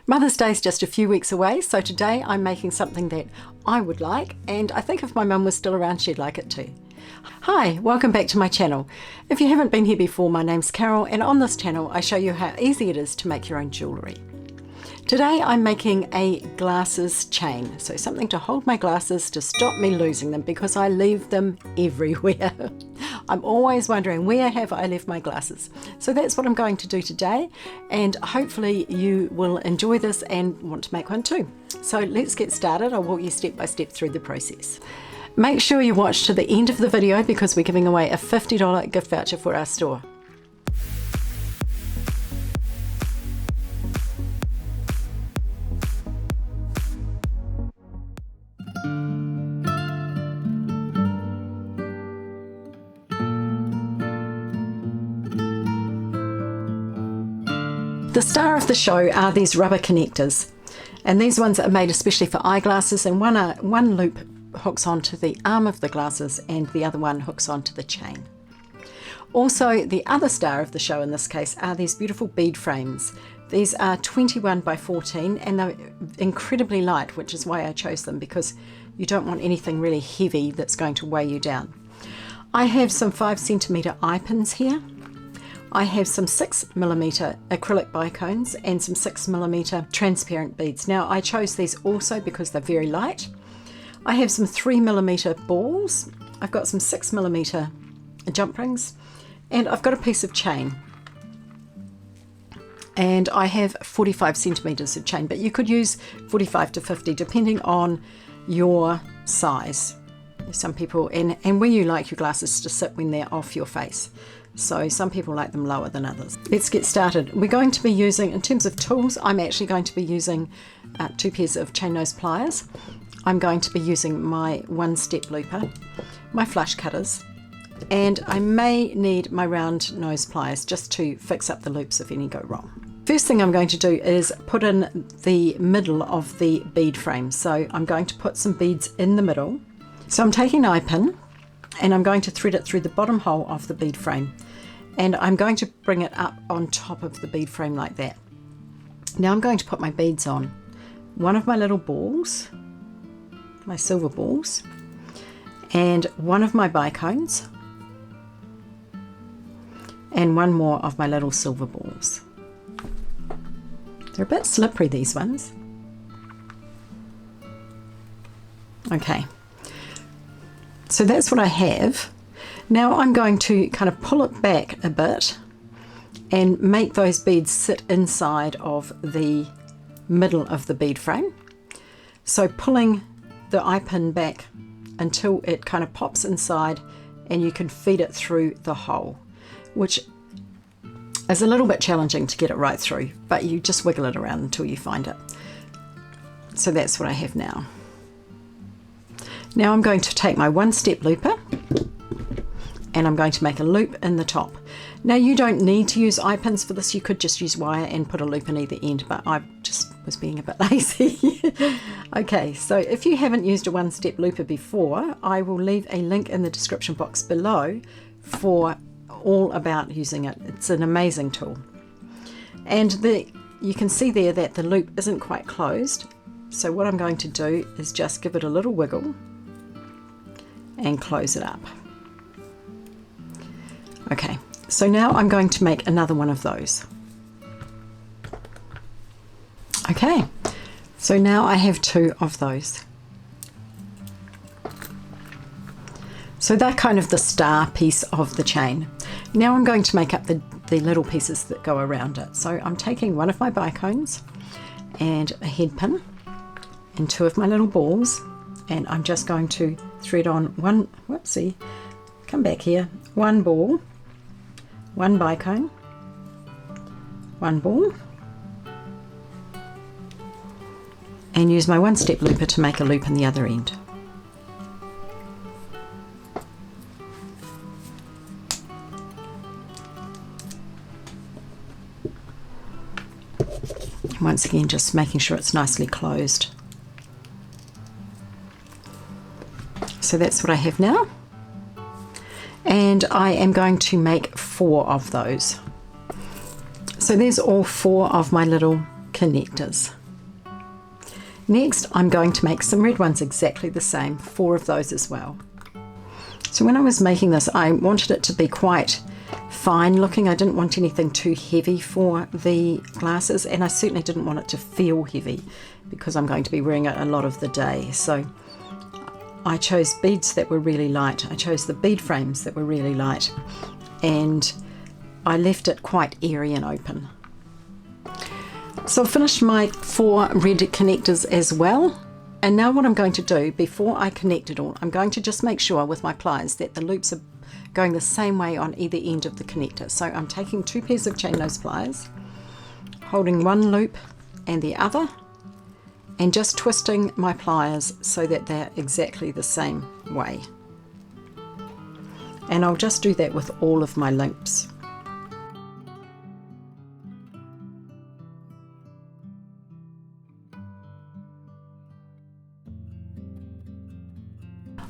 Mother's Day is just a few weeks away, so today I'm making something that I would like, and I think if my mum was still around she'd like it too. Hi, welcome back to my channel. If you haven't been here before, my name's Carol, and on this channel I show you how easy it is to make your own jewellery. Today I'm making a glasses chain, so something to hold my glasses to stop me losing them because I leave them everywhere. I'm always wondering, where have I left my glasses? So that's what I'm going to do today, and hopefully you will enjoy this and want to make one too. So let's get started. I'll walk you step by step through the process. Make sure you watch to the end of the video because we're giving away a $50 gift voucher for our store. The star of the show are these rubber connectors, and these ones are made especially for eyeglasses, and one loop hooks onto the arm of the glasses and the other one hooks onto the chain. Also, the other star of the show in this case are these beautiful bead frames. These are 21 by 14 and they're incredibly light, which is why I chose them, because you don't want anything really heavy that's going to weigh you down. I have some 5cm eyepins here. I have some 6mm acrylic bicones and some 6mm transparent beads. Now I chose these also because they're very light. I have some 3mm balls. I've got some 6mm jump rings, and I've got a piece of chain. And I have 45 centimeters of chain, but you could use 45 to 50 depending on your size. Some people, and where you like your glasses to sit when they're off your face. So some people like them lower than others. Let's get started. We're going to be using, in terms of tools, I'm actually going to be using 2 pairs of chain nose pliers. I'm going to be using my 1-step looper, my flush cutters, and I may need my round nose pliers just to fix up the loops if any go wrong. First thing I'm going to do is put in the middle of the bead frame. So I'm going to put some beads in the middle. So I'm taking an eye pin and I'm going to thread it through the bottom hole of the bead frame, and I'm going to bring it up on top of the bead frame like that. Now I'm going to put my beads on one of my little balls, my silver balls, and one of my bicones, and one more of my little silver balls. They're a bit slippery, these ones. Okay. So that's what I have. Now I'm going to kind of pull it back a bit and make those beads sit inside of the middle of the bead frame. So pulling the eye pin back until it kind of pops inside and you can feed it through the hole, which is a little bit challenging to get it right through, but you just wiggle it around until you find it. So that's what I have now. Now I'm going to take my 1-step looper and I'm going to make a loop in the top. Now you don't need to use eye pins for this, you could just use wire and put a loop in either end, but I just was being a bit lazy. Okay, so if you haven't used a 1-step looper before, I will leave a link in the description box below for all about using it. It's an amazing tool. And you can see there that the loop isn't quite closed, so what I'm going to do is just give it a little wiggle and close it up. Okay, so now I'm going to make another one of those. Okay, so now I have 2 of those. So they're kind of the star piece of the chain. Now I'm going to make up the little pieces that go around it. So I'm taking one of my bicones and a head pin and 2 of my little balls, and I'm just going to thread on one, whoopsie, come back here, 1 ball, 1 bicone, 1 ball, and use my 1-step looper to make a loop in the other end. Once again, just making sure it's nicely closed. So that's what I have now, and I am going to make 4 of those. So there's all 4 of my little connectors. Next, I'm going to make some red ones exactly the same, 4 of those as well. So when I was making this, I wanted it to be quite fine looking. I didn't want anything too heavy for the glasses, and I certainly didn't want it to feel heavy because I'm going to be wearing it a lot of the day. So I chose beads that were really light. I chose the bead frames that were really light, and I left it quite airy and open. So I've finished my 4 red connectors as well. And now what I'm going to do, before I connect it all, I'm going to just make sure with my pliers that the loops are going the same way on either end of the connector. So I'm taking 2 pairs of chain nose pliers, holding one loop and the other, and just twisting my pliers so that they're exactly the same way. And I'll just do that with all of my loops.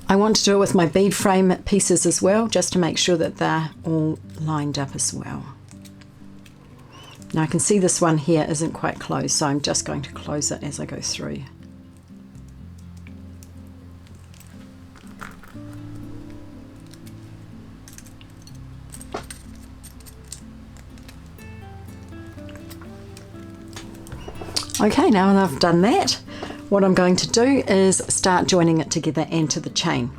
I want to do it with my bead frame pieces as well, just to make sure that they're all lined up as well. Now I can see this one here isn't quite closed, so I'm just going to close it as I go through. Okay, now that I've done that, what I'm going to do is start joining it together and to the chain.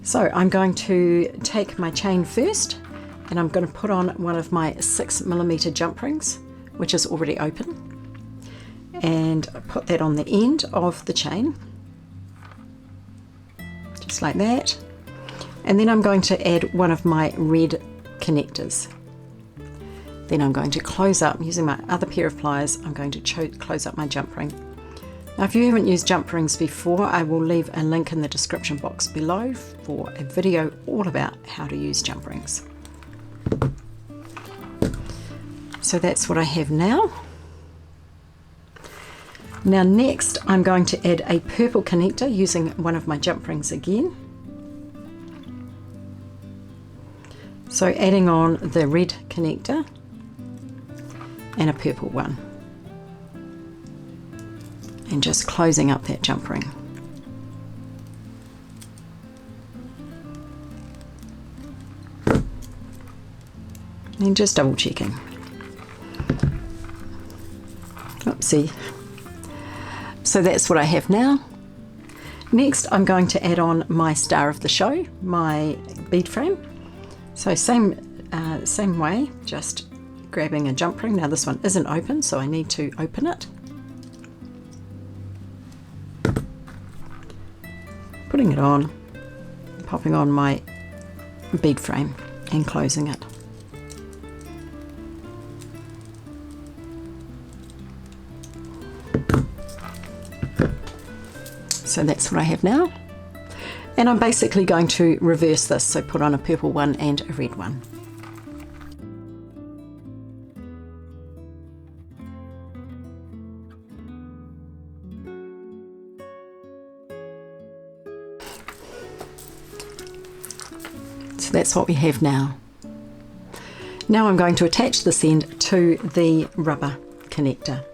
So I'm going to take my chain first, and I'm going to put on one of my 6mm jump rings, which is already open, and put that on the end of the chain, just like that. And then I'm going to add one of my red connectors. Then I'm going to close up, using my other pair of pliers, I'm going to close up my jump ring. Now if you haven't used jump rings before, I will leave a link in the description box below for a video all about how to use jump rings. So that's what I have now. Now next I'm going to add a purple connector using one of my jump rings again. So adding on the red connector and a purple one, and just closing up that jump ring. And just double checking. Oopsie. So that's what I have now. Next I'm going to add on my star of the show, my bead frame. So same way, just grabbing a jump ring. Now this one isn't open, so I need to open it. Putting it on, popping on my bead frame and closing it. So that's what I have now. And I'm basically going to reverse this, so put on a purple one and a red one. So that's what we have now. Now I'm going to attach this end to the rubber connector.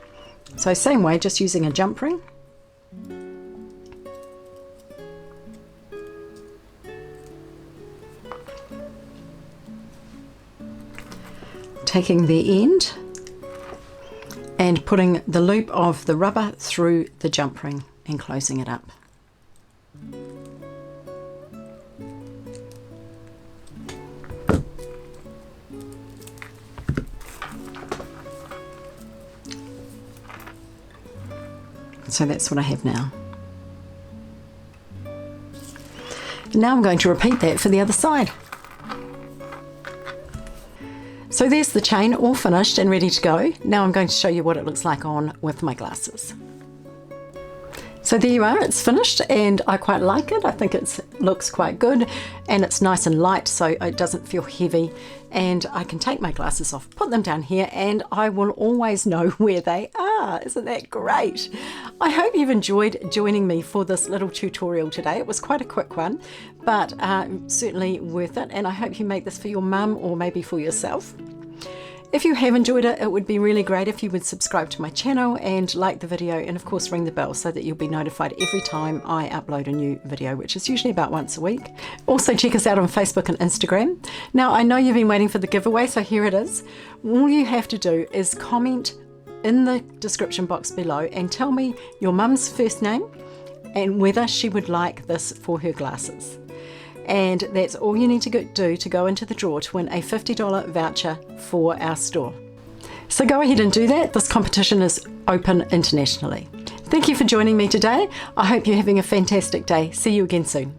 So same way, just using a jump ring. Taking the end and putting the loop of the rubber through the jump ring and closing it up. So that's what I have now. Now I'm going to repeat that for the other side. So there's the chain all finished and ready to go. Now I'm going to show you what it looks like on with my glasses. So there you are, it's finished and I quite like it. I think it looks quite good and it's nice and light, so it doesn't feel heavy, and I can take my glasses off, put them down here, and I will always know where they are. Isn't that great? I hope you've enjoyed joining me for this little tutorial today. It was quite a quick one, but certainly worth it, and I hope you make this for your mum or maybe for yourself. If you have enjoyed it, it would be really great if you would subscribe to my channel and like the video, and of course ring the bell so that you'll be notified every time I upload a new video, which is usually about once a week. Also check us out on Facebook and Instagram. Now I know you've been waiting for the giveaway, so here it is. All you have to do is comment in the description box below and tell me your mum's first name and whether she would like this for her glasses. And that's all you need to do to go into the draw to win a $50 voucher for our store. So go ahead and do that. This competition is open internationally. Thank you for joining me today. I hope you're having a fantastic day. See you again soon.